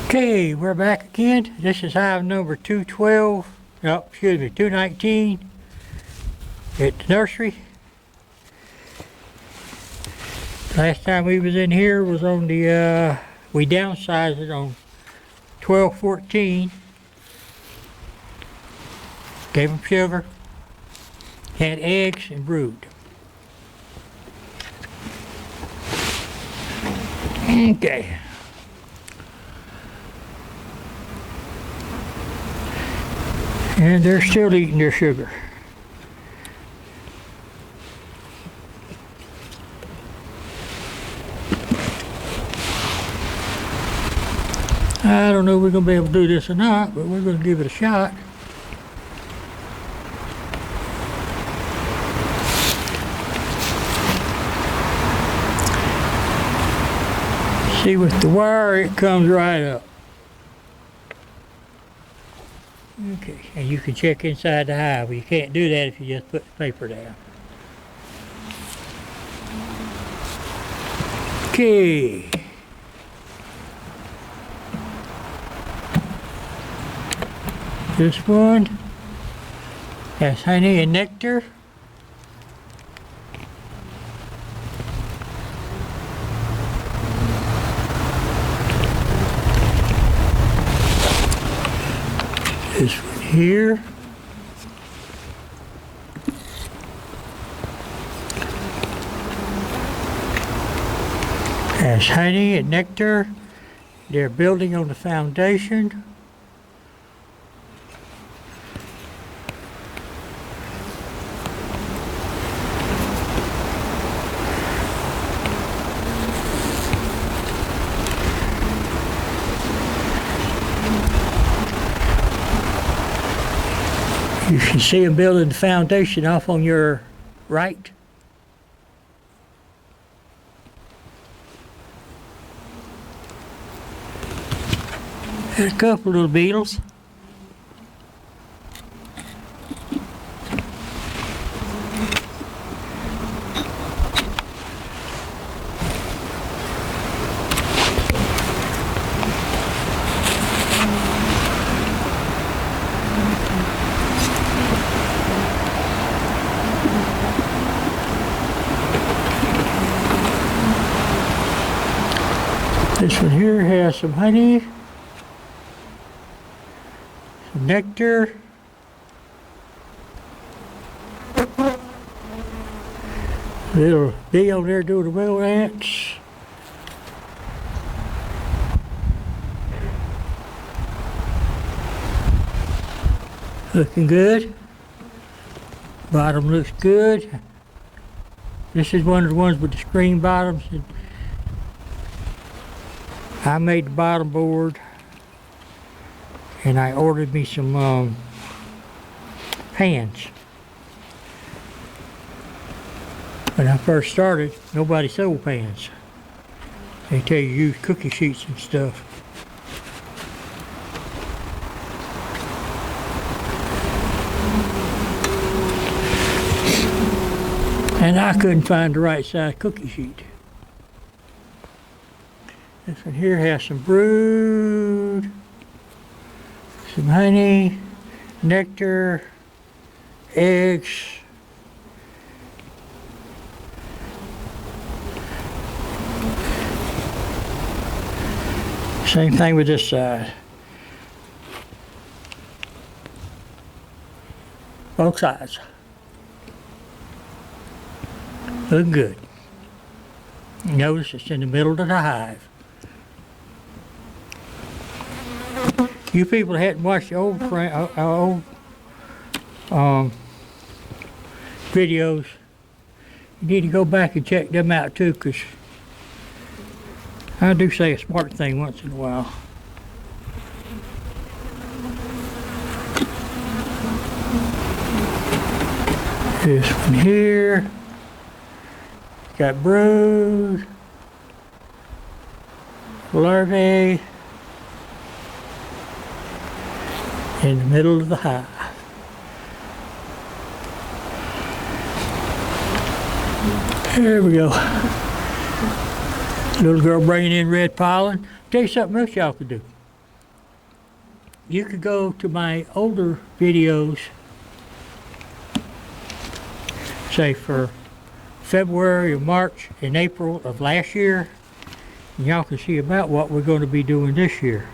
Okay, we're back again. This is hive number 212, no, excuse me, 219 at the nursery. Last time we was in here was on the, we downsized it on 1214. Gave them sugar, had eggs and brood. Okay. And they're still eating their sugar. I don't know if we're going to be able to do this or not, but we're going to give it a shot. See, with the wire, it comes right up. Okay, and you can check inside the hive, but you can't do that if you just put the paper down. Okay. This one has honey and nectar. This one here has honey and nectar. They're building on the foundation. You can see them building the foundation off on your right. There's a couple little beetles. This one here has some honey, some nectar, little bee over there doing the whale ants. Looking good. Bottom looks good. This is one of the ones with the screen bottoms. I made the bottom board, and I ordered me some pans. When I first started, nobody sold pans. They tell you use cookie sheets and stuff. And I couldn't find the right size cookie sheet. This one here has some brood, some honey, nectar, eggs. Same thing with this side. Both sides. Look good. Notice it's in the middle of the hive. You people that hadn't watched the old videos, you need to go back and check them out too, because I do say a smart thing once in a while. This one here got brood, larvae in the middle of the hive. There we go. Little girl bringing in red pollen. Tell you something else y'all could do. you could go to my older videos, say for February or March and April of last year, and y'all can see about what we're going to be doing this year.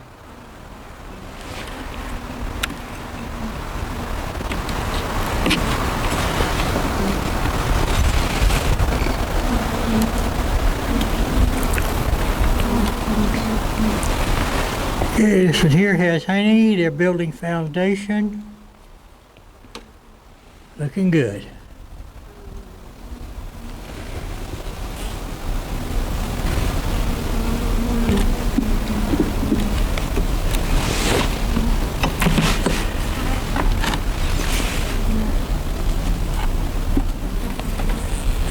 This one here has honey. They're building foundation. Looking good.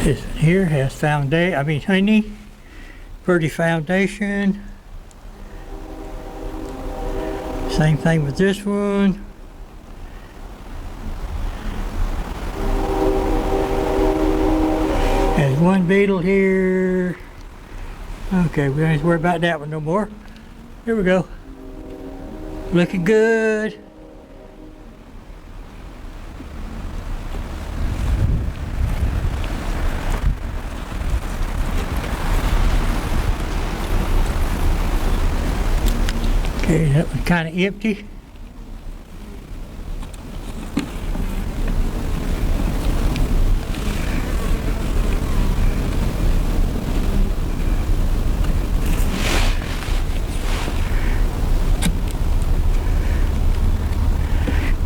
This one here has honey. Pretty foundation. Same thing with this one. There's one beetle here. Okay, we don't have to worry about that one no more. Here we go. Looking good. Okay, that one's kind of empty.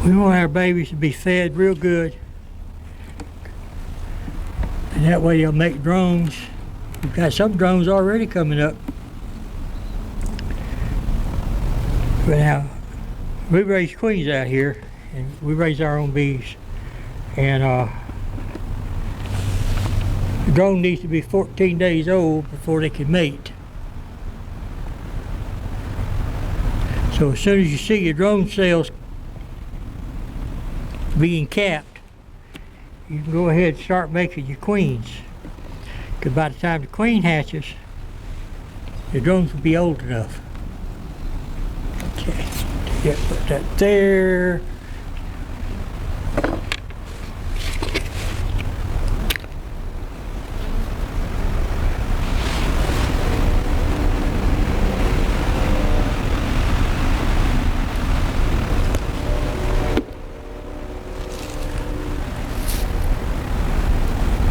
We want our babies to be fed real good, and that way they'll make drones. We've got some drones already coming up. But now, we raise queens out here, and we raise our own bees. And the drone needs to be 14 days old before they can mate. So as soon as you see your drone cells being capped, you can go ahead and start making your queens. Because by the time the queen hatches, the drones will be old enough. Okay, yeah, put that there.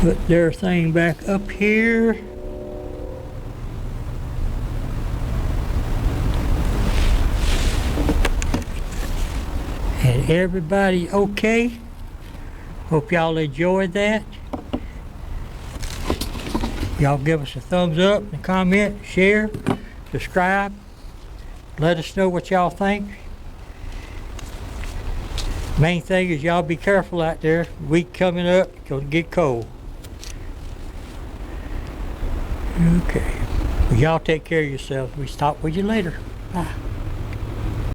Put their thing back up here. And everybody okay? Hope y'all enjoyed that. Y'all give us a thumbs up and comment, share, subscribe. Let us know what y'all think. Main thing is y'all be careful out there. Week coming up, it's gonna get cold. Okay. Well, y'all take care of yourselves. We talk with you later. Bye.